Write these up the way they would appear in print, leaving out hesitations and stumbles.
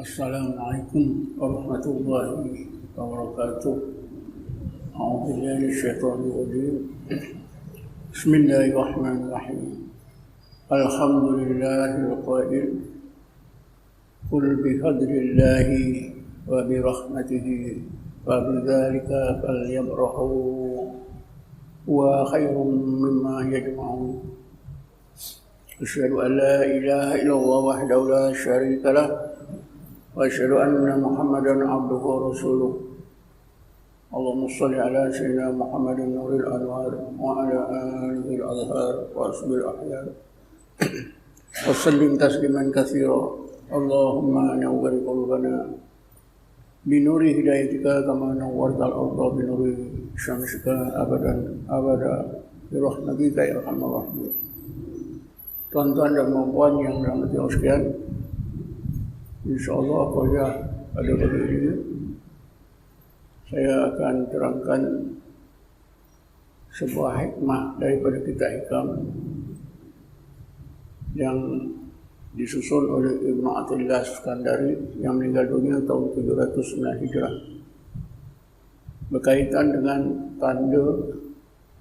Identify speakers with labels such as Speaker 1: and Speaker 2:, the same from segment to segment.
Speaker 1: Assalamualaikum warahmatullahi wabarakatuh. A'udzubillahi minasyaitonir rajim. Bismillahirrahmanirrahim. Alhamdulillahil qail. Qul bi fadlillahi wa bi rahmatihi wa bidzalika falyafrahu wa khairum mimma yajma'un. Asyhadu an la ilaha illallah wahdahu la syarika lah wa asyhadu anna Muhammadan abduhu wa rasuluh. Allahumma shalli ala sayyidina Muhammadin nuril anwar wa ala alihi al-azhar wa asbil ahyar wa sallim tasliman katsira. Allahumma nawwir qulubana binuri hidayatika kama nawwartal arda binuri syamsika abadan abada bi rahmatika ya arhamar rahimin. Tuan-tuan dan puan yang dirahmati Allah sekalian, insyaallah kuliah pada pagi ini saya akan terangkan sebuah hikmah daripada kitab Hikam yang disusun oleh Ibnu Athaillah Iskandari yang meninggal dunia tahun 709 Hijrah, berkaitan dengan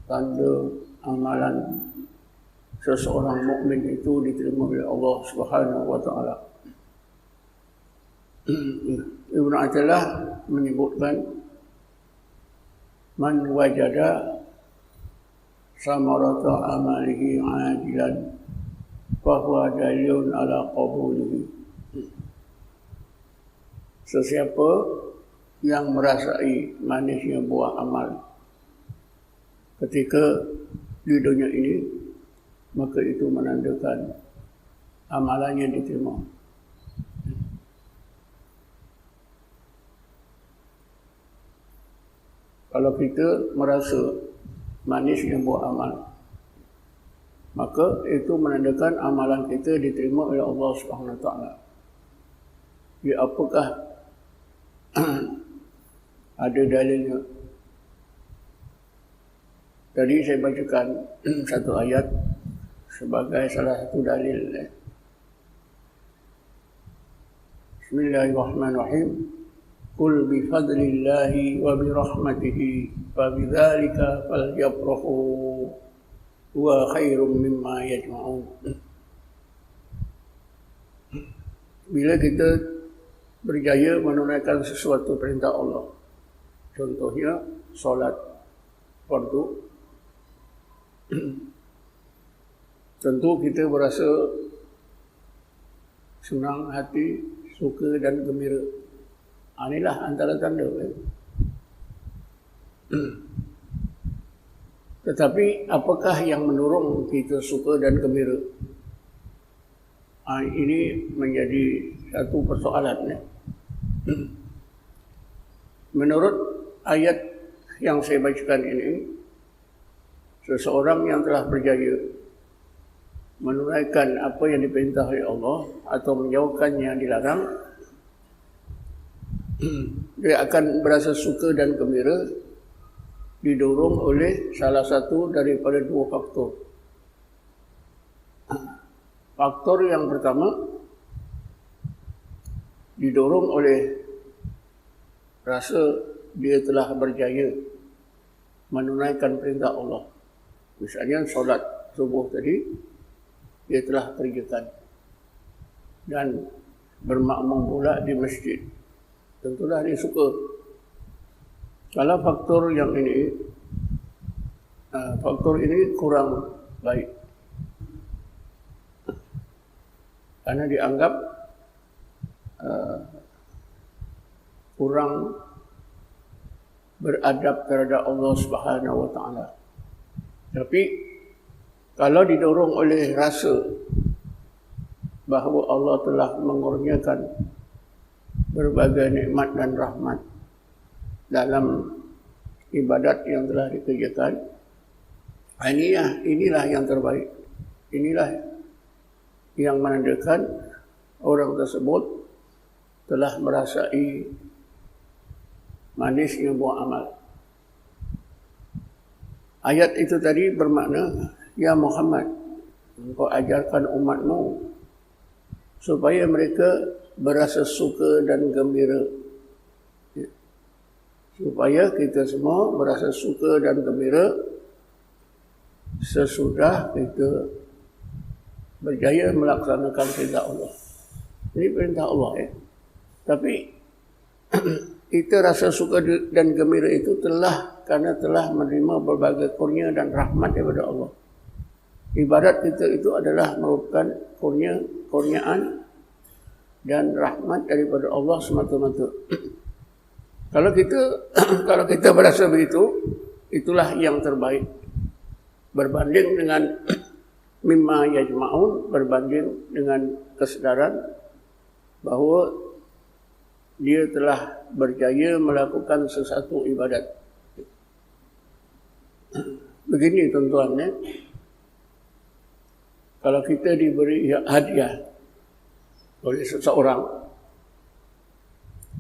Speaker 1: tanda amalan seseorang mukmin itu diterima oleh Allah Subhanahu wa taala. Ibnu Athaillah menyebutkan man wajada samarata amalihi ajilan fahuwa dalilun ala qabulihi. Sesiapa yang merasai manisnya buah amal ketika di dunia ini, maka itu menandakan amalannya diterima. Kalau kita merasa manisnya buah amal, maka itu menandakan amalan kita diterima oleh Allah Subhanahu Wa Taala. Ya, apakah ada dalilnya? Tadi saya bacakan satu ayat sebagai salah satu dalil. Bismillahirrahmanirrahim. Qul bi fadlillahi wa bi rahmatihi fa bidzalika falyafrahu wa khairum mimma yajma'un. Bila kita berjaya menunaikan sesuatu perintah Allah, contohnya solat fardu, tentu kita berasa senang hati, suka dan gembira. Inilah antara tanda. Tetapi apakah yang mendorong kita suka dan gembira? Ini menjadi satu persoalan. Menurut ayat yang saya bacakan ini, seseorang yang telah berjaya menunaikan apa yang diperintah oleh Allah atau menjauhkan yang dilarang, dia akan berasa suka dan gembira didorong oleh salah satu daripada dua faktor. Faktor yang pertama didorong oleh rasa dia telah berjaya menunaikan perintah Allah. Misalnya solat subuh tadi dia telah kerjakan dan bermakmum pula di masjid, tentulah dia suka. Kalau faktor yang ini, faktor ini kurang baik, karena dianggap kurang beradab terhadap Allah Subhanahu Wa Taala. Tapi kalau didorong oleh rasa bahawa Allah telah mengurniakan berbagai nikmat dan rahmat dalam ibadat yang telah dikerjakan, inilah yang terbaik. Inilah yang menandakan orang tersebut telah merasai manisnya buah amal. Ayat itu tadi bermakna, ya Muhammad, engkau ajarkan umatmu supaya mereka berasa suka dan gembira. Supaya kita semua berasa suka dan gembira sesudah kita berjaya melaksanakan perintah Allah. Ini perintah Allah ya. Tapi kita rasa suka dan gembira itu karena telah menerima berbagai kurnia dan rahmat daripada Allah. Ibadat kita itu adalah merupakan kurniaan dan rahmat daripada Allah semata-mata. Kalau kita berasa begitu, itulah yang terbaik. Berbanding dengan mimma yajma'un, berbanding dengan kesedaran bahawa dia telah berjaya melakukan sesuatu ibadat. Begini tuan-tuan ya. Kalau kita diberi hadiah oleh seseorang,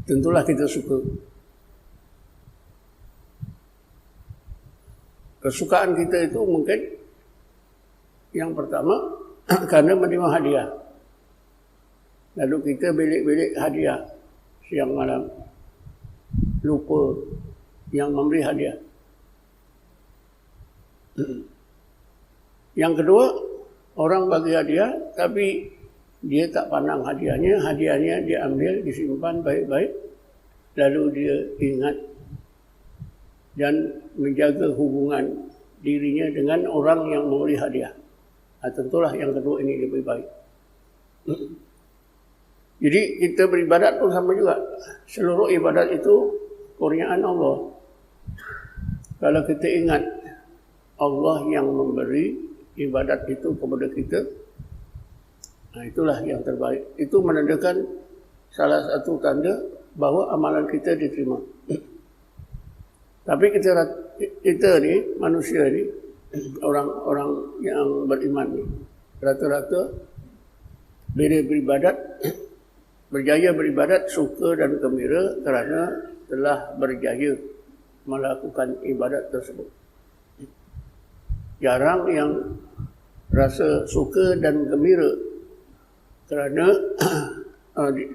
Speaker 1: tentulah kita suka. Kesukaan kita itu mungkin yang pertama karena menerima hadiah. Lalu kita belik-belik hadiah siang malam, lupa yang memberi hadiah. Yang kedua, orang bagi hadiah tapi dia tak pandang hadiahnya dia ambil, disimpan baik-baik, lalu dia ingat dan menjaga hubungan dirinya dengan orang yang memberi hadiah. Tentulah yang kedua ini lebih baik. Jadi kita beribadat pun sama juga. Seluruh ibadat itu kurniaan Allah. Kalau kita ingat Allah yang memberi ibadat itu kepada kita, itulah yang terbaik. Itu menandakan salah satu tanda bahawa amalan kita diterima. Tapi kita ni, manusia ni, orang-orang yang beriman ni, rata-rata bila beribadat, berjaya beribadat, suka dan gembira kerana telah berjaya melakukan ibadat tersebut. Jarang yang rasa suka dan gembira kerana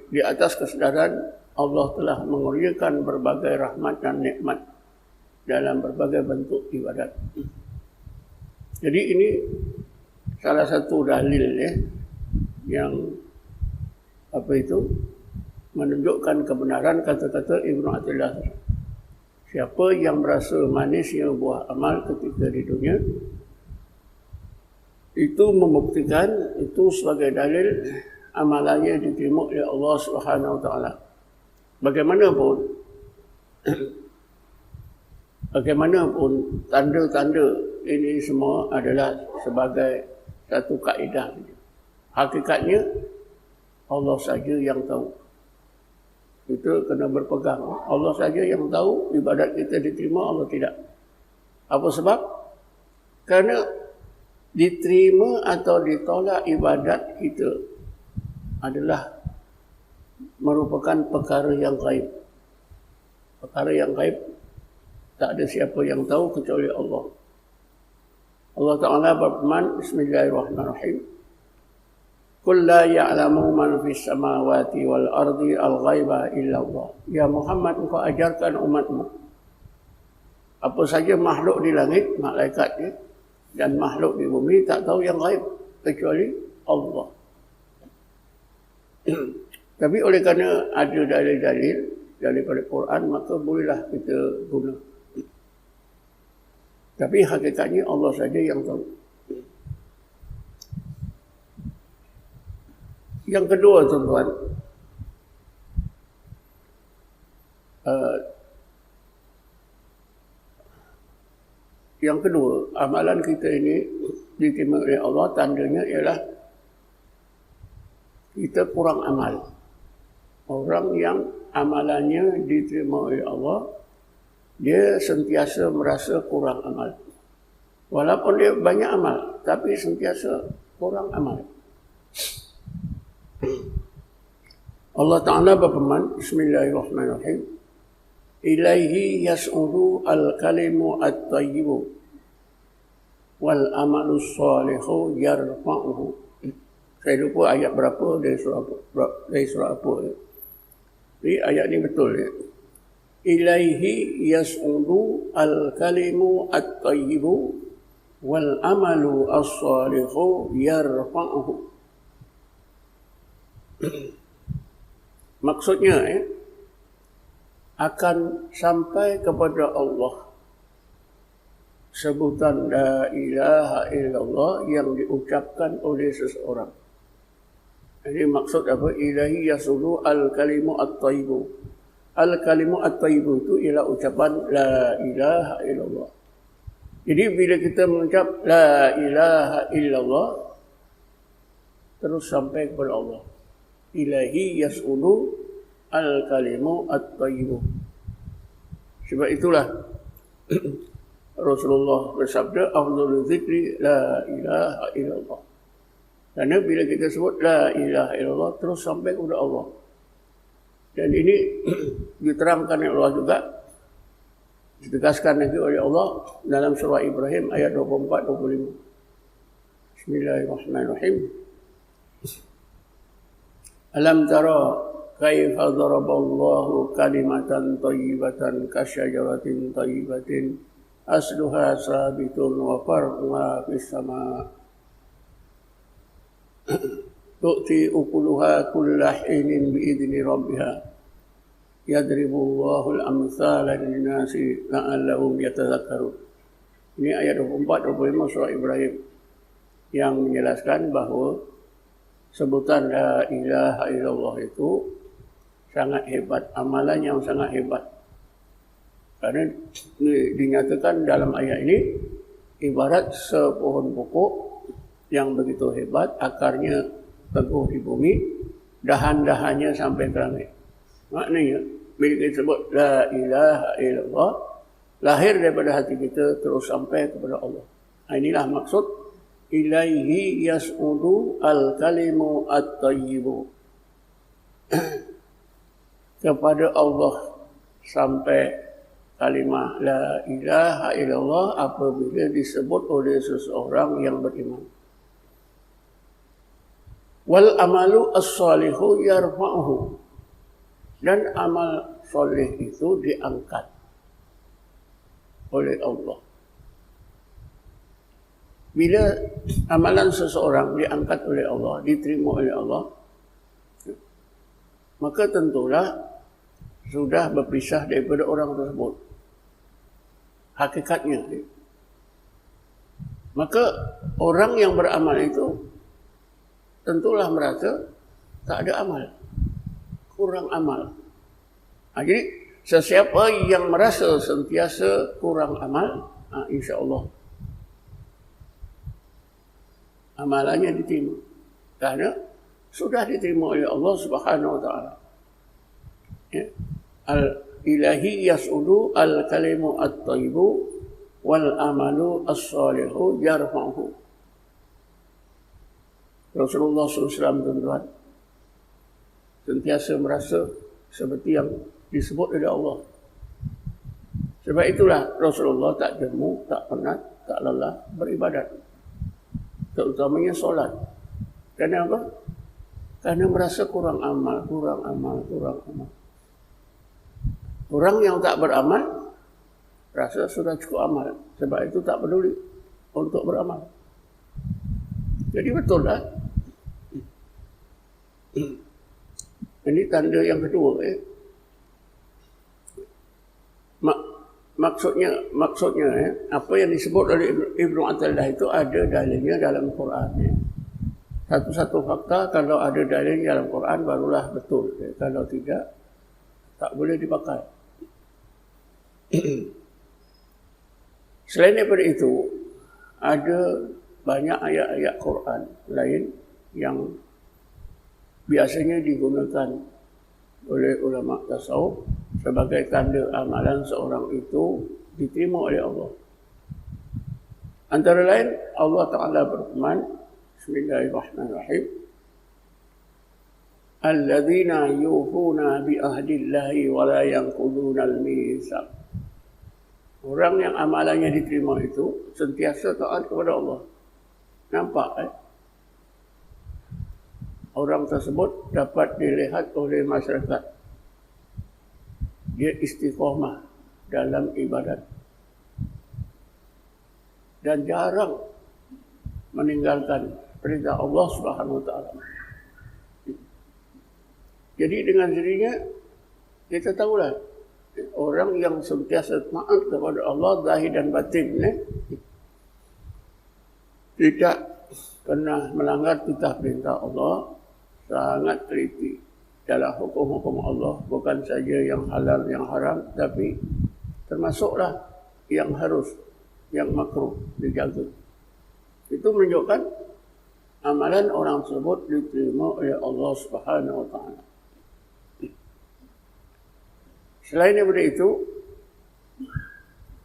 Speaker 1: di atas kesedaran Allah telah mengurniakan berbagai rahmat dan nikmat dalam berbagai bentuk ibadat. Jadi ini salah satu dalil yang menunjukkan kebenaran kata-kata Ibnu Athaillah. Siapa yang merasa manisnya buah amal ketika di dunia, itu membuktikan itu sebagai dalil amalannya diterima oleh Allah Subhanahu Wa Taala. Bagaimanapun tanda-tanda ini semua adalah sebagai satu kaedah. Hakikatnya Allah saja yang tahu. Itu kena berpegang. Allah saja yang tahu ibadat kita diterima, Allah tidak. Apa sebab? Kerana diterima atau ditolak ibadat kita adalah merupakan perkara yang gaib. Perkara yang gaib tak ada siapa yang tahu kecuali Allah. Allah Ta'ala berfirman, Bismillahirrahmanirrahim. Qul la ya'lamu man fis samawati wal ardi al-ghaiba illa Allah. Ya Muhammad, engkau ajarkan umatmu. Apa saja makhluk di langit, malaikatnya, dan makhluk di bumi tak tahu yang gaib kecuali Allah. Tapi oleh kerana ada dalil-dalil daripada Quran, maka bolehlah kita guna. Tapi hakikatnya Allah saja yang tahu. Yang kedua, tuan-tuan, amalan kita ini diterima oleh Allah, tandanya ialah kita kurang amal. Orang yang amalannya diterima oleh Allah, dia sentiasa merasa kurang amal. Walaupun dia banyak amal, tapi sentiasa kurang amal. Allah Ta'ala berfirman, Bismillahirrahmanirrahim. Ilaihi yas'udu al-kalimu at-tayyibu wal amalu salihu yarfa'uhu. Saya lupa ayat berapa dari surah apa. Jadi ayat ni betul ya. Ilaihi yas'udu al-kalimu at-tayyibu wal amalu as-salihu yarfa'uhu. Maksudnya akan sampai kepada Allah sebutan la ilaha illallah yang diucapkan oleh seseorang. Jadi maksud apa? Ilahi yasulu al-kalimu at-tayyibu. Al-kalimu at-tayyibu itu ialah ucapan la ilaha illallah. Jadi bila kita mengucap la ilaha illallah terus sampai kepada Allah. Ilahi yasulu al-kalimu at-tayyibu. Sebab itulah Rasulullah bersabda, afdhalul zikri la ilaha illallah. Kerana bila kita sebut la ilaha illallah terus sampai kepada Allah. Dan ini diterangkan oleh Allah juga, ditegaskan lagi oleh Allah dalam surah Ibrahim ayat 24-25. Bismillahirrahmanirrahim. Alam tara kaifa daraballahu kalimatan thayyibatan kasyajaratin thayyibatin asluha sabitun wa far'uha fis sama' tu'ti ukuluha kulla hinin biidni rabbiha yadribullahu al-amthala lin-nasi la'allahum yatadhakkarun. Ini ayat 24-25 surah Ibrahim yang menjelaskan bahawa sebutan la ilaha illallah itu sangat hebat, amalan yang sangat hebat. Kerana dinyatakan dalam ayat ini ibarat sepohon pokok yang begitu hebat, akarnya teguh di bumi, dahan-dahannya sampai ke langit. Maknanya bila kita sebut la ilaha illallah, lahir daripada hati kita terus sampai kepada Allah. Inilah maksud ilaihi yas'udu al-kalimu at-tayyibu. Kepada Allah sampai kalimah la ilaha illallah apabila disebut oleh seseorang yang beriman. Wal amalu as-salihu yarfa'uhu. Dan amal soleh itu diangkat oleh Allah. Bila amalan seseorang diangkat oleh Allah, diterima oleh Allah, maka tentulah sudah berpisah daripada orang tersebut. Hakikatnya. Maka orang yang beramal itu tentulah merasa tak ada amal. Kurang amal. Jadi sesiapa yang merasa sentiasa kurang amal, insya-Allah amalannya diterima. Kerana sudah diterima oleh Allah Subhanahu wa taala. Ya. Al-ilahi yas'udu al-kalimu at-tayyibu wal amalu as-salihu yarfa'uhu. Rasulullah SAW tuan-tuan sentiasa merasa seperti yang disebut oleh Allah. Sebab itulah Rasulullah tak jemu, tak penat, tak lelah beribadat. Terutamanya solat. Kerana apa? Kerana merasa kurang amal. Orang yang tak beramal rasa sudah cukup amal. Sebab itu tak peduli untuk beramal. Jadi betul lah. Ini tanda yang kedua. Maksudnya apa yang disebut oleh Ibnu Athaillah itu ada dalilnya dalam Quran. Satu-satu fakta, kalau ada dalil dalam Quran barulah betul. Kalau tidak, tak boleh dipakai. Selain daripada itu, ada banyak ayat-ayat Quran lain yang biasanya digunakan oleh ulama tasawuf sebagai tanda amalan seorang itu diterima oleh Allah. Antara lain Allah Ta'ala berfirman, Bismillahirrahmanirrahim, Alladzina yufuna bi ahdillahi wa la yanquduna al-mitsaq. Orang yang amalannya diterima itu sentiasa taat kepada Allah. Nampak orang tersebut dapat dilihat oleh masyarakat. Dia istiqomah dalam ibadat dan jarang meninggalkan perintah Allah Subhanahu wa taala. Jadi dengan dirinya kita tahulah orang yang sentiasa taat kepada Allah zahir dan batin, tidak pernah melanggar titah perintah Allah, sangat teliti dalam hukum-hukum Allah, bukan saja yang halal yang haram, tapi termasuklah yang harus, yang makruh dijaga. Itu menunjukkan amalan orang tersebut diterima oleh Allah Subhanahu wa taala. Selain daripada itu,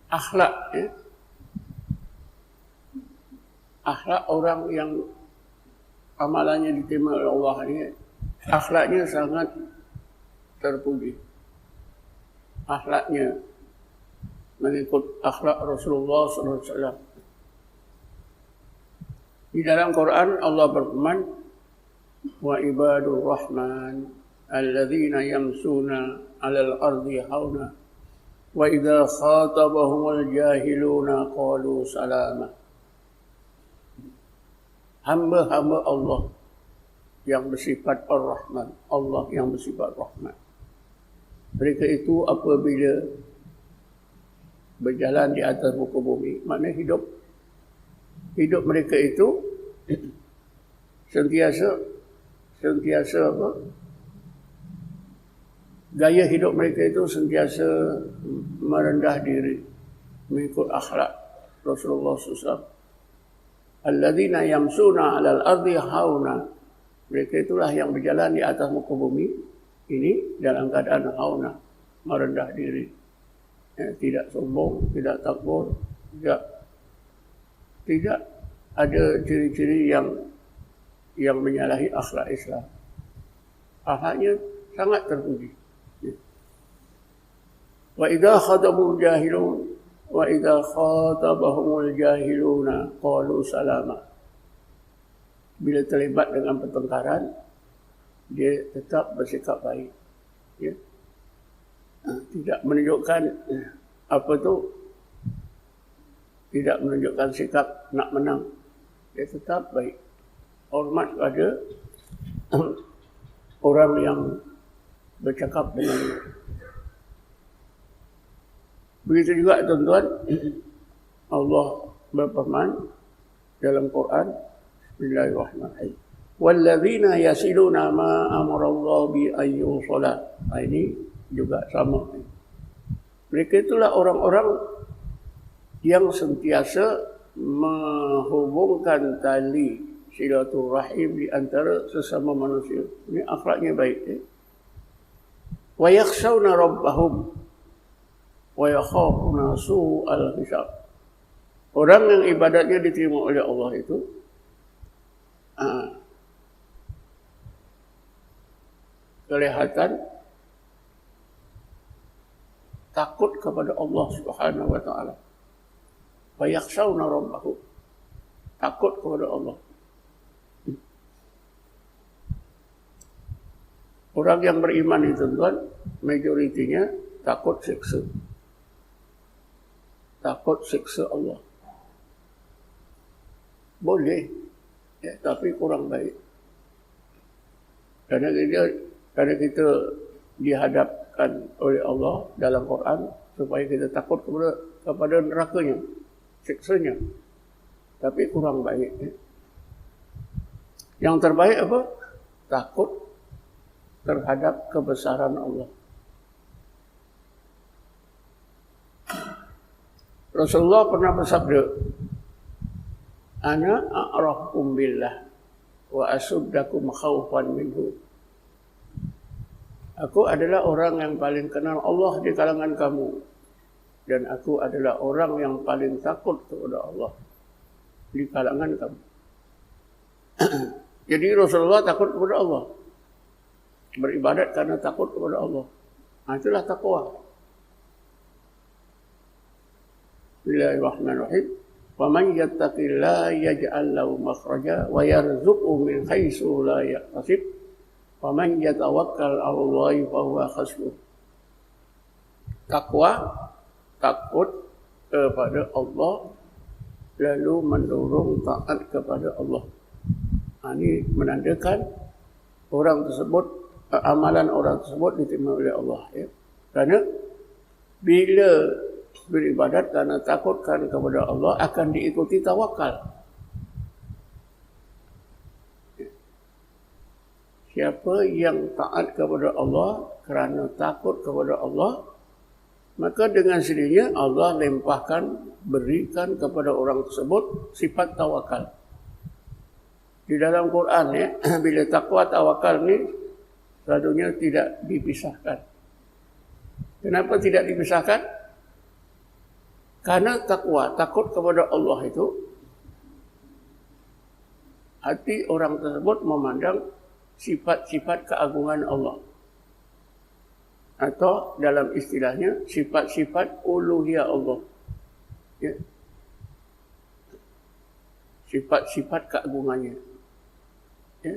Speaker 1: akhlak, akhlak orang yang amalannya diterima oleh Allah ni, akhlaknya sangat terpuji. Akhlaknya mengikut akhlak Rasulullah SAW. Di dalam Quran Allah berfirman, wa ibadur rahman alladzina yamsuna 'alal ardi hauna wa idza khatabahumul jahiluna qalu salama. Hamba-hamba Allah yang bersifat Ar-Rahman, Allah yang bersifat Rahman. Mereka itu apabila berjalan di atas muka bumi, maknanya hidup mereka itu sentiasa apa? Gaya hidup mereka itu sentiasa merendah diri, mengikut akhlak Rasulullah SAW. Alladzina yamsuna 'alal ardi hauna. Mereka itulah yang berjalan di atas muka bumi ini dalam keadaan hauna, merendah diri. Tidak sombong, tidak takbur, tidak ada ciri-ciri yang menyalahi akhlak Islam. Akhlaknya sangat terpuji. Wa idza khatabul jahilun wa idza khatabahumul jahiluna qalu salama. Bila terlibat dengan pertengkaran, dia tetap bersikap baik. Ya. Tidak menunjukkan tidak menunjukkan sikap nak menang. Dia tetap baik. Hormat pada orang yang bercakap dengan dia. Begitu juga tuan-tuan, Allah berfirman dalam Quran, Bismillahirrahmanirrahim. Walladzina yasiluna ma amarallahu bi ayyusala. Ini juga sama. Mereka itulah orang-orang yang sentiasa menghubungkan tali silaturahim di antara sesama manusia. Ini akhlaknya baik. Wa yakhshawna rabbahum wa yakhafuna su'al hisab. Orang yang ibadatnya diterima oleh Allah itu kelihatan takut kepada Allah Subhanahu wa taala. Wa yakhshawna rabbahum. Takut kepada Allah. Orang yang beriman itu tuan, majoritinya takut siksa. Takut siksa Allah. Boleh, ya, tapi kurang baik. Karena kita dihadapkan oleh Allah dalam Quran supaya kita takut kepada nerakanya, siksanya. Tapi kurang baik. Ya. Yang terbaik apa? Takut terhadap kebesaran Allah. Rasulullah pernah bersabda, Ana a'rafkum billah wa asuddakum khawfan minhu. Aku adalah orang yang paling kenal Allah di kalangan kamu. Dan aku adalah orang yang paling takut kepada Allah di kalangan kamu. Jadi Rasulullah takut kepada Allah. Beribadat karena takut kepada Allah. Itulah takwa. Bismillahirrahmanirrahim. Faman yattaqillaha yaj'al lahu makhraja wa yarzuqhu min haitsu la yahtasib. Faman yatawakkal 'ala Allahi fa huwa hasbuh. Takwa, takut kepada Allah, lalu mendorong taat kepada Allah. Ini menandakan orang tersebut, amalan orang tersebut diterima oleh Allah. Ya. Kerana bila beribadat kerana takutkan kepada Allah, akan diikuti tawakal. Siapa yang taat kepada Allah kerana takut kepada Allah, maka dengan sendirinya Allah limpahkan, berikan kepada orang tersebut sifat tawakal. Di dalam Quran ya, bila takwa tawakal ni selalunya tidak dipisahkan. Kenapa tidak dipisahkan? Karena takwa, takut kepada Allah itu, hati orang tersebut memandang sifat-sifat keagungan Allah. Atau dalam istilahnya, sifat-sifat uluhiyah Allah. Ya. Sifat-sifat keagungannya. Ya.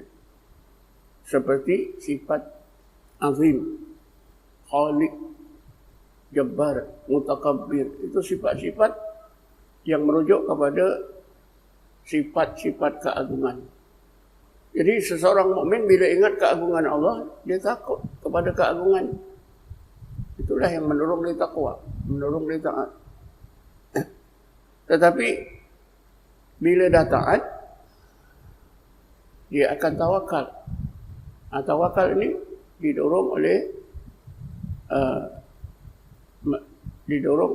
Speaker 1: Seperti sifat azim, khaliq, jabbar, mutakabbir. Itu sifat-sifat yang merujuk kepada sifat-sifat keagungan. Jadi seseorang mukmin bila ingat keagungan Allah, dia takut kepada keagungan. Itulah yang mendorong dia takwa, mendorong dia taat. Tetapi bila dah taat, dia akan tawakal. Tawakal ini didorong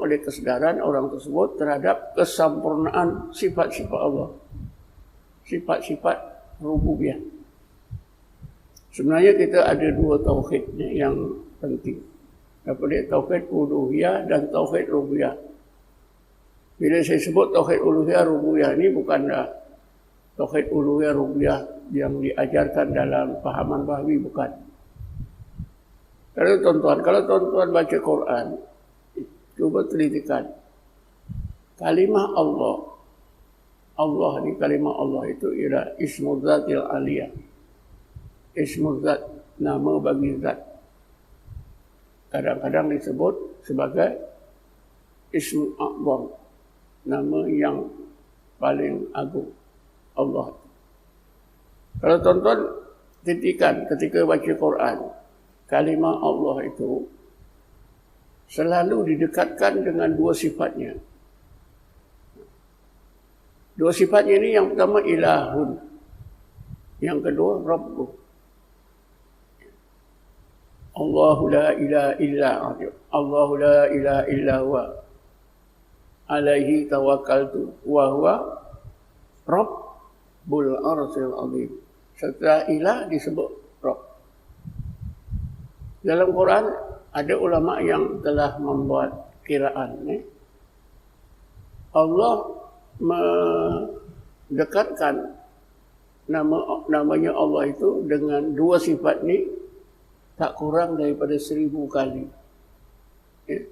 Speaker 1: oleh kesedaran orang tersebut terhadap kesempurnaan sifat-sifat Allah. Sifat-sifat rububiyah. Sebenarnya kita ada dua tauhid yang penting. Apa dia? Tauhid uluhiyah dan tauhid rububiyah. Bila saya sebut tauhid uluhiyah rububiyah ini bukanlah tauhid uluhiyah rububiyah yang diajarkan dalam pahaman Bahawi, bukan. Kalau tuan-tuan baca Quran, cuba telitikan kalimah Allah. Allah ni, kalimah Allah itu ialah ismul zatil aliyah. Ismul zat, nama bagi zat. Kadang-kadang disebut sebagai ismul a'zam, nama yang paling agung, Allah. Kalau tuan-tuan telitikan ketika baca Quran, kalimah Allah itu selalu didekatkan dengan dua sifatnya. Dua sifatnya ini, yang pertama ilahun, yang kedua rabbuh. Allahu la ilaha illa hu, Allahu la ilaha illa huwa, alaihi tawakkaltu wa huwa rabbul arsyil azim. Setelah ilah disebut rabb. Dalam Quran ada ulama yang telah membuat kiraan. Allah mendekatkan namanya Allah itu dengan dua sifat ni tak kurang daripada 1000 kali. Ya.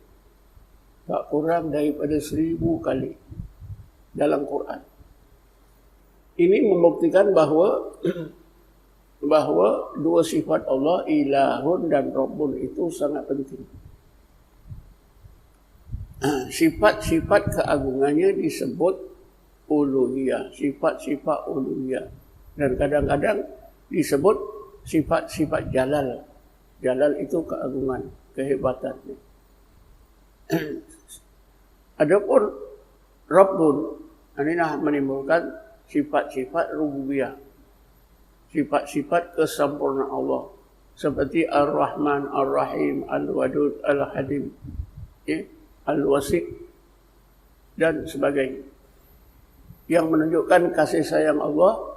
Speaker 1: Tak kurang daripada 1000 kali dalam Quran. Ini membuktikan bahawa dua sifat Allah, ilahun dan rabbun, itu sangat penting. Sifat-sifat keagungannya disebut uluhiyah, sifat-sifat uluhiyah. Dan kadang-kadang disebut sifat-sifat jalal. Jalal itu keagungan, kehebatan. Adapun rabbun, ini menimbulkan sifat-sifat rububiyah. Sifat-sifat kesempurnaan Allah. Seperti Ar-Rahman, Ar-Rahim, Al-Wadud, Al-Hadim, Al-Wasi' dan sebagainya. Yang menunjukkan kasih sayang Allah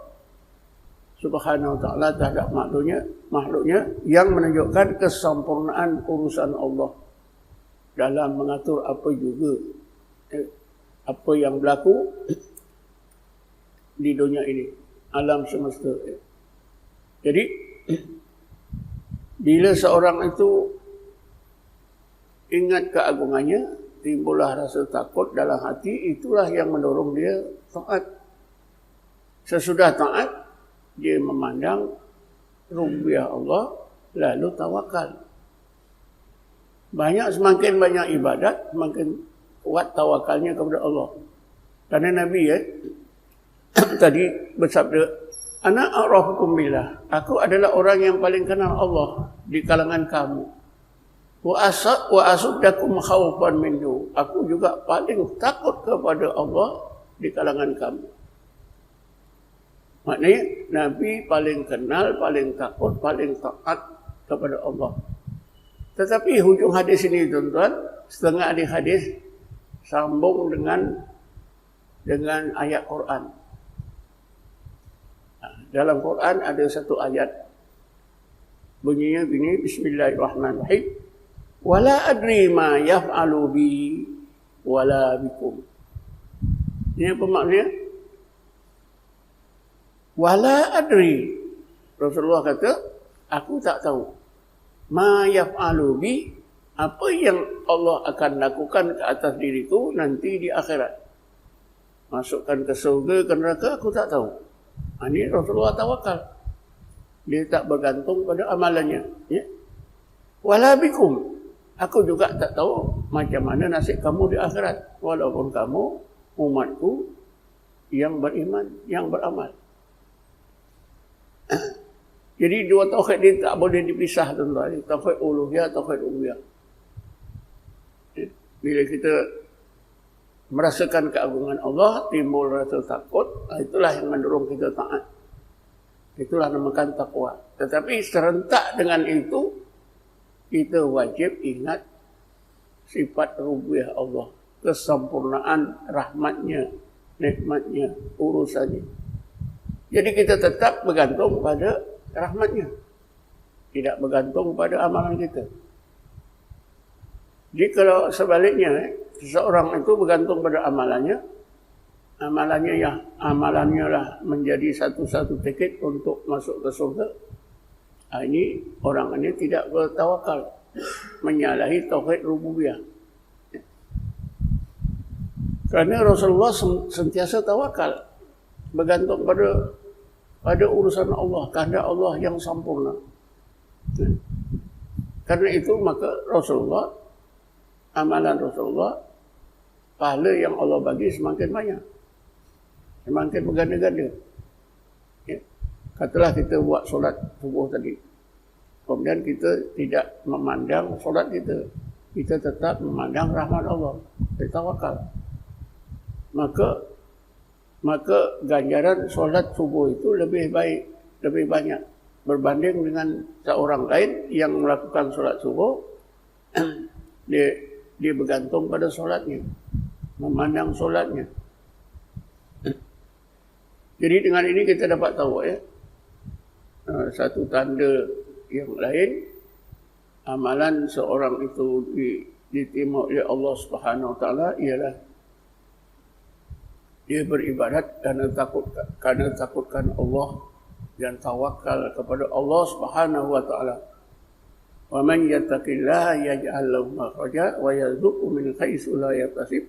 Speaker 1: Subhanahu wa ta'ala terhadap makhluknya, yang menunjukkan kesempurnaan urusan Allah dalam mengatur apa juga apa yang berlaku di dunia ini, alam semesta. Jadi bila seorang itu ingat keagungannya, timbullah rasa takut dalam hati, itulah yang mendorong dia taat. Sesudah taat, dia memandang rububiyah Allah, lalu tawakal. Semakin banyak ibadat, semakin kuat tawakalnya kepada Allah. Karena Nabi tadi bersabda, ana a'rafukum billah, aku adalah orang yang paling kenal Allah di kalangan kamu. Wa asuddakum khaufan minhu, aku juga paling takut kepada Allah di kalangan kamu. Maknanya Nabi paling kenal, paling takut, paling taat kepada Allah. Tetapi hujung hadis ini tuan-tuan, setengah hadis sambung dengan ayat Quran. Dalam Quran ada satu ayat, bunyinya begini, Bismillahirrahmanirrahim. Wala adri ma yaf'alu bi wala bikum. Ini apa maknanya? Wala adri. Rasulullah kata, aku tak tahu. Ma yaf'alu bi, apa yang Allah akan lakukan ke atas diriku nanti di akhirat. Masukkan ke surga, ke neraka, aku tak tahu. Ini Rasulullah tawakal. Dia tak bergantung pada amalannya. Ya? Wala bikum. Aku juga tak tahu macam mana nasib kamu di akhirat. Walaupun kamu umatku yang beriman, yang beramal. Jadi dua tauhid ini tak boleh dipisah, tuan-tuan. Tauhid uluhiyah, tauhid rububiyah. Bila kita merasakan keagungan Allah, timbul rasa takut, itulah yang mendorong kita taat. Itulah namakan takwa. Tetapi serentak dengan itu, kita wajib ingat sifat rububiyah Allah, kesempurnaan rahmatnya, nikmatnya, urusannya. Jadi kita tetap bergantung pada rahmatnya, tidak bergantung pada amalan kita. Jadi kalau sebaliknya, seseorang itu bergantung pada amalannya, amalannya lah menjadi satu-satu tiket untuk masuk ke surga. Ini orang ini tidak bertawakal, menyalahi tauhid rububiyah. Karena Rasulullah sentiasa tawakal, bergantung pada urusan Allah, kehendak Allah yang sempurna. Karena itu maka Rasulullah, amalan Rasulullah, pahala yang Allah bagi semakin banyak, semakin berganda-ganda. Katalah kita buat solat subuh tadi, kemudian kita tidak memandang solat kita, kita tetap memandang rahmat Allah, kita tawakal. Maka ganjaran solat subuh itu lebih baik, lebih banyak berbanding dengan seorang lain yang melakukan solat subuh, dia bergantung pada solatnya, memandang solatnya. Jadi dengan ini kita dapat tahu satu tanda yang lain, amalan seorang itu diterima oleh Allah Subhanahu Wa Taala ialah dia beribadat karena takutkan Allah dan tawakal kepada Allah Subhanahu Wa Taala. Wa man yattaqillaha yaj'al lahu makhraja wa yarzuqhu min haitsu la yahtasib.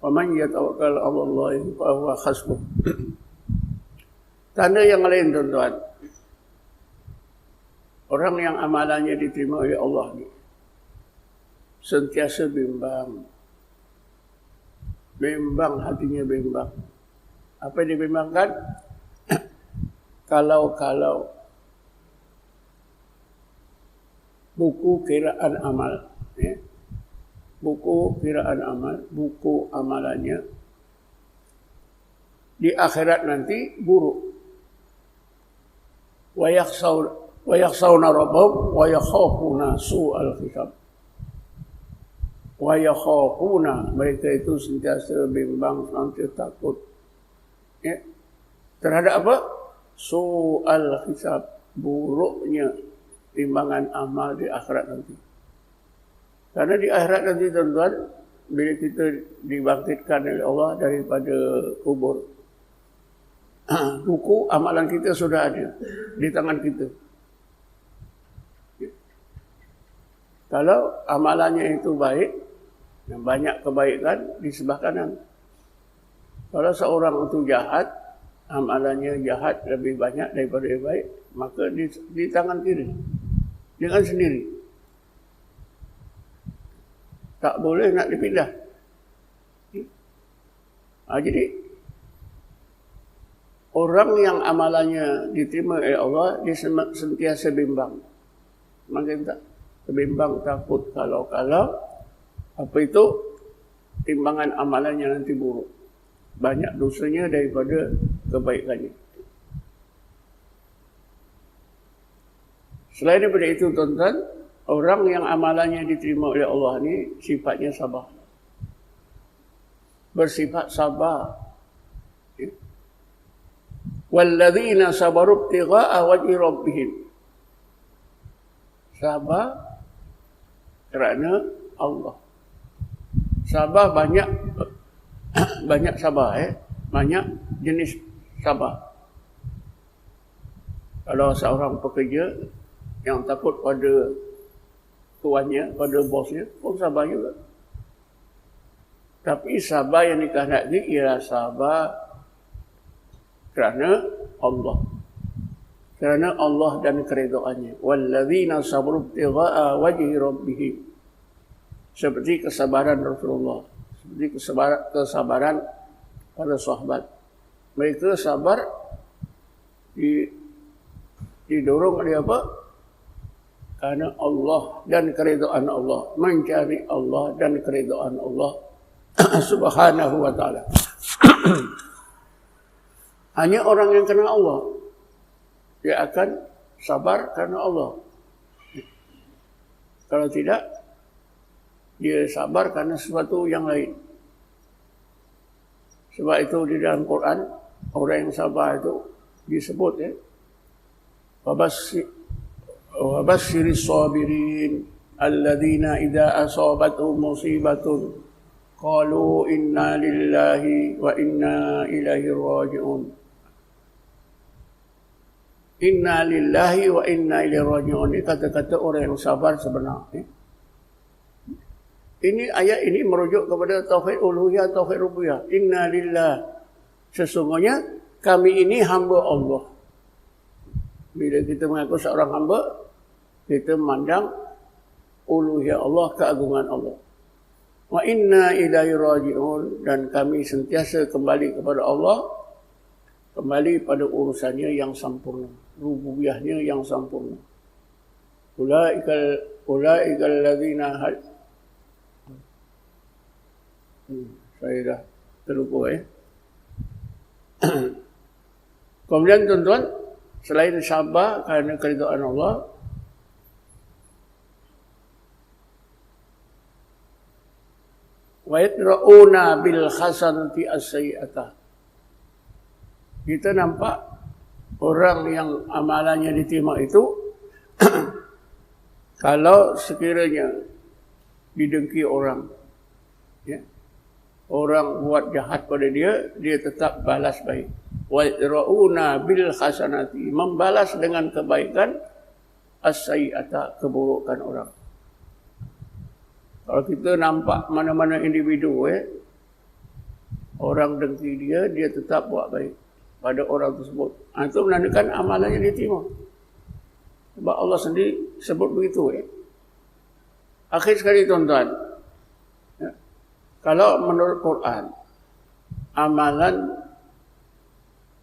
Speaker 1: Wa man yatawakkal 'ala Allah fa huwa hasbuh. Tanda yang lain, tuan-tuan, orang yang amalannya diterima oleh Allah ni sentiasa bimbang, hatinya bimbang. Apa yang dibimbangkan? Kalau buku kiraan amal, buku kiraan amal, buku amalannya di akhirat nanti buruk. Wa yakhshawna rabbahum wa yakhafuna su'al hisab. Wa yakhafuna, mereka itu sentiasa bimbang, sentiasa takut. Terhadap apa? Su'al hisab, buruknya timbangan amal di akhirat nanti. Karena di akhirat nanti, tuan-tuan, bila kita dibangkitkan oleh Allah daripada kubur, buku amalan kita sudah ada di tangan kita. Kalau amalannya itu baik, Yang banyak kebaikan di sebelah kanan. Kalau seorang itu jahat, amalannya jahat lebih banyak daripada yang baik, maka di tangan kiri. Dengan sendiri. Tak boleh nak dipindah. Jadi, orang yang amalannya diterima oleh Allah, dia sentiasa bimbang. Makin tak bimbang, takut kalau apa itu timbangan amalannya nanti buruk. Banyak dosanya daripada kebaikannya. Selain daripada itu, tuan-tuan, orang yang amalannya diterima oleh Allah ni sifatnya sabar. Bersifat sabar. Walladzina sabaru ibtigha'a wajhi rabbihim. Sabar kerana Allah. Sabar banyak sabar, banyak jenis sabar. Kalau seorang pekerja yang takut pada tuannya, pada bosnya, pun sabar juga. Tapi sabar yang dikehendaki ialah sabar kerana Allah. Kerana Allah dan keredaannya. Walladzina sabaru ibtigha'a wajhi rabbihim. Seperti kesabaran Rasulullah. Seperti kesabaran para sahabat. Mereka sabar didorong oleh apa? Karena Allah dan keredaan Allah. Mencari Allah dan keredaan Allah subhanahu wa ta'ala. Hanya orang yang kenal Allah, dia akan sabar karena Allah. Kalau tidak, dia sabar karena sesuatu yang lain. Sebab itu di dalam Quran, orang yang sabar itu disebut ya. Wabashiris sabirin alladzina idza asabatuhum musibatun qalu inna lillahi wa inna ilaihi raji'un. Inna lillahi wa inna ilaihi raji'un. Ini kata-kata orang yang sabar sebenarnya. Ini ayat ini merujuk kepada tauhid uluhiyah, tauhid rububiyah. Inna lillah. Sesungguhnya kami ini hamba Allah. Bila kita mengaku seorang hamba, kita memandang uluhiyah Allah, keagungan Allah. Wa inna ilaihi raji'un, dan kami sentiasa kembali kepada Allah, kembali pada urusannya yang sempurna, rububiyahnya yang sempurna. Ulaikal ladzina saya dah terlupa Kemudian tuan-tuan, selain sabar kerana keridaan Allah, wa yadra'una bil hasanati as-sayyi'atah. Kita nampak orang yang amalannya diterima itu kalau sekiranya didengki orang, ya, orang buat jahat pada dia, dia tetap balas baik. Wa yadra'una bil hasanati, membalas dengan kebaikan as-sayyi'atah, keburukan orang. Kalau kita nampak mana-mana individu, orang dengki dia, dia tetap buat baik pada orang tersebut. Itu menandakan amalannya diterima. Sebab Allah sendiri sebut begitu. Akhir sekali tuan-tuan, kalau menurut Quran, amalan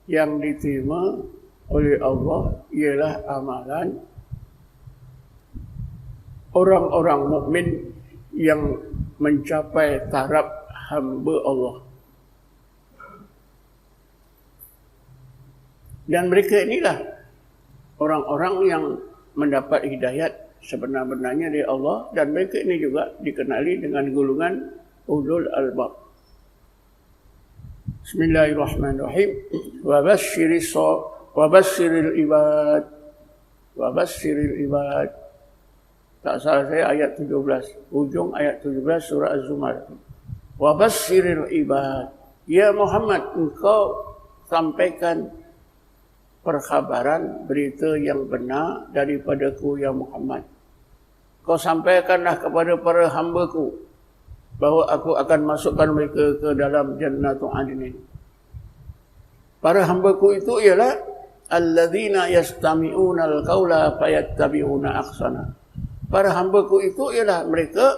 Speaker 1: yang diterima oleh Allah ialah amalan orang-orang mukmin yang mencapai taraf hamba Allah. Dan mereka inilah orang-orang yang mendapat hidayat sebenar-benarnya dari Allah, dan mereka ini juga dikenali dengan golongan ulul albab. Bismillahirrahmanirrahim. Wa basyiril ibad. Tak salah saya ayat 17, ujung ayat 17 surah Az-Zumar. Wa basyiril ibad. Ya Muhammad, engkau sampaikan perkhabaran, berita yang benar daripadaku ya Muhammad. Kau sampaikanlah kepada para hamba-Ku bahawa aku akan masukkan mereka ke dalam jannatul adnin. Para hamba-Ku itu ialah alladzina yastami'una al-qaula fayattabi'una ahsana. Para hamba-Ku itu ialah mereka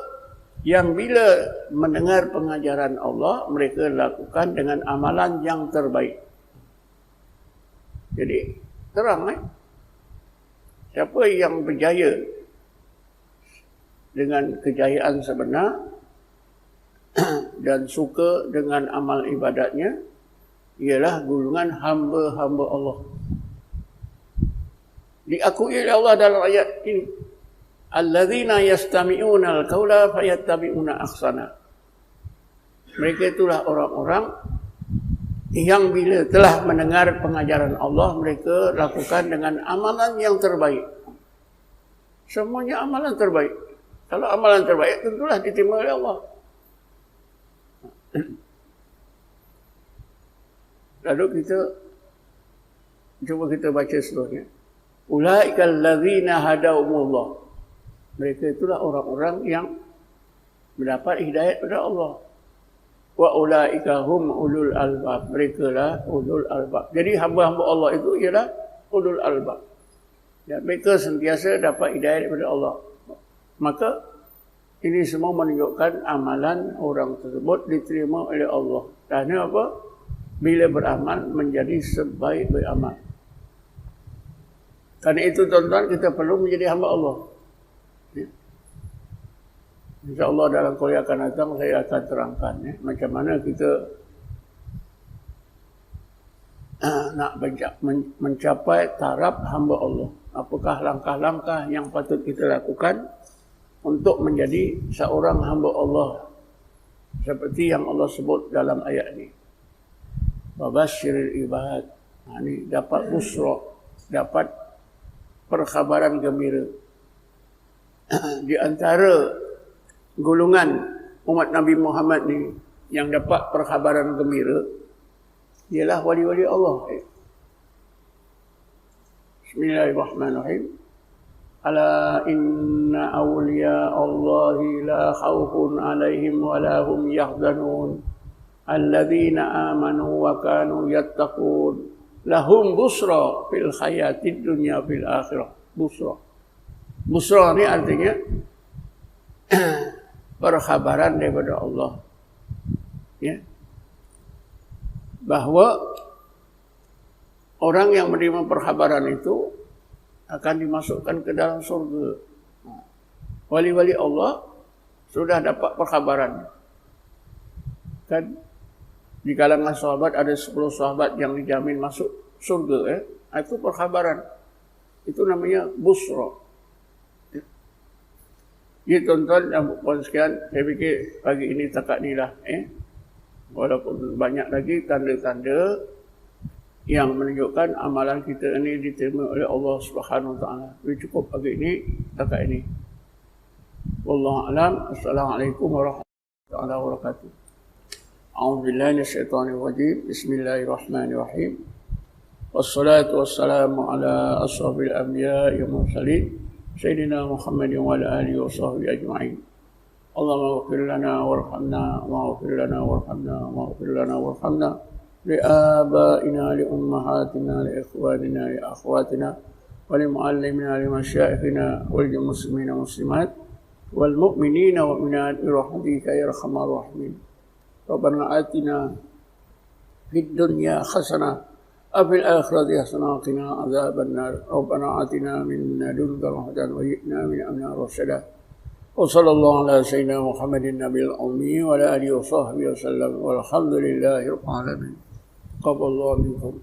Speaker 1: yang bila mendengar pengajaran Allah, mereka lakukan dengan amalan yang terbaik. Jadi terang siapa yang berjaya dengan kejayaan sebenar dan suka dengan amal ibadatnya ialah golongan hamba-hamba Allah. Diakui oleh Allah dalam ayat ini, alladzina yastami'una al-qaula fayattabi'una ahsana. Mereka itulah orang-orang yang bila telah mendengar pengajaran Allah, mereka lakukan dengan amalan yang terbaik. Semuanya amalan terbaik. Kalau amalan terbaik, tentulah diterima oleh Allah. Lalu kita baca seterusnya. Ulaikal ladzina hadahumullah. Mereka itulah orang-orang yang mendapat hidayat pada Allah. Wa ulaika hum ulul albab. Mereka lah ulul albab. Jadi hamba-hamba Allah itu ialah ulul albab. Dan mereka sentiasa dapat hidayat daripada Allah. Maka ini semua menunjukkan amalan orang tersebut diterima oleh Allah. Kerana apa? Bila beramal menjadi sebaik-baik amal. Kerana itu tuan-tuan, kita perlu menjadi hamba Allah. InsyaAllah dalam kuliah akan datang saya akan terangkan macam mana kita nak mencapai taraf hamba Allah. Apakah langkah-langkah yang patut kita lakukan untuk menjadi seorang hamba Allah seperti yang Allah sebut dalam ayat ini. Wabasyiril ibad. Ini dapat busra, dapat perkhabaran gembira. Di antara golongan umat Nabi Muhammad ni yang dapat perkhabaran gembira ialah wali-wali Allah. Bismillahirrahmanirrahim. Ala inna awliya Allahi la khawfun alaihim wa la hum yahzanun. Alladzina amanu wa kanu yattaqun. Lahum busra fil hayatid dunya fil akhirah. Busra. Busra ni artinya perkhabaran daripada Allah. Ya. Bahawa orang yang menerima perkhabaran itu akan dimasukkan ke dalam surga. Wali-wali Allah sudah dapat perkhabaran. Kan di kalangan sahabat ada 10 sahabat yang dijamin masuk surga. Itu perkhabaran. Itu namanya busra. Ya tuan-tuan dan puan sekalian, saya fikir pagi ini takat ni lah. Walaupun banyak lagi tanda-tanda yang menunjukkan amalan kita ini diterima oleh Allah Subhanahu Wa Taala. Cukup pagi ini takat ini. Wallahu a'lam. Assalamualaikum warahmatullahi wabarakatuh. A'udzubillahi minasyaitonir rajim. Bismillahirrahmanirrahim. Wassalatu wassalamu ala ashrafil anbiya'i wal mursalin sayyidina Muhammadin wa ala alihi wa sahbihi ajma'in. Allahumma ighfir lana warhamna, waghfir lana warhamna, waghfir lana warhamna li abaina li ummahatina li ikhwanina li akhwatina wa li muallimina li masyayikhina wal muslimina muslimat wal mu'minina wa mu'minat bi rahmatika ya arhamar rahimin. Rabbana atina fid dunya hasanah wa fil akhirati hasanah wa qina adzaban nar. Rabbana atina min ladunka rahmatan wa hib lana min amrina rashada. Wa sallallahu ala sayyidina Muhammadin nabiyil ummi wa ala alihi wa sahbihi wa sallam. Walhamdulillahi rabbil alamin. Qablallahu minkum.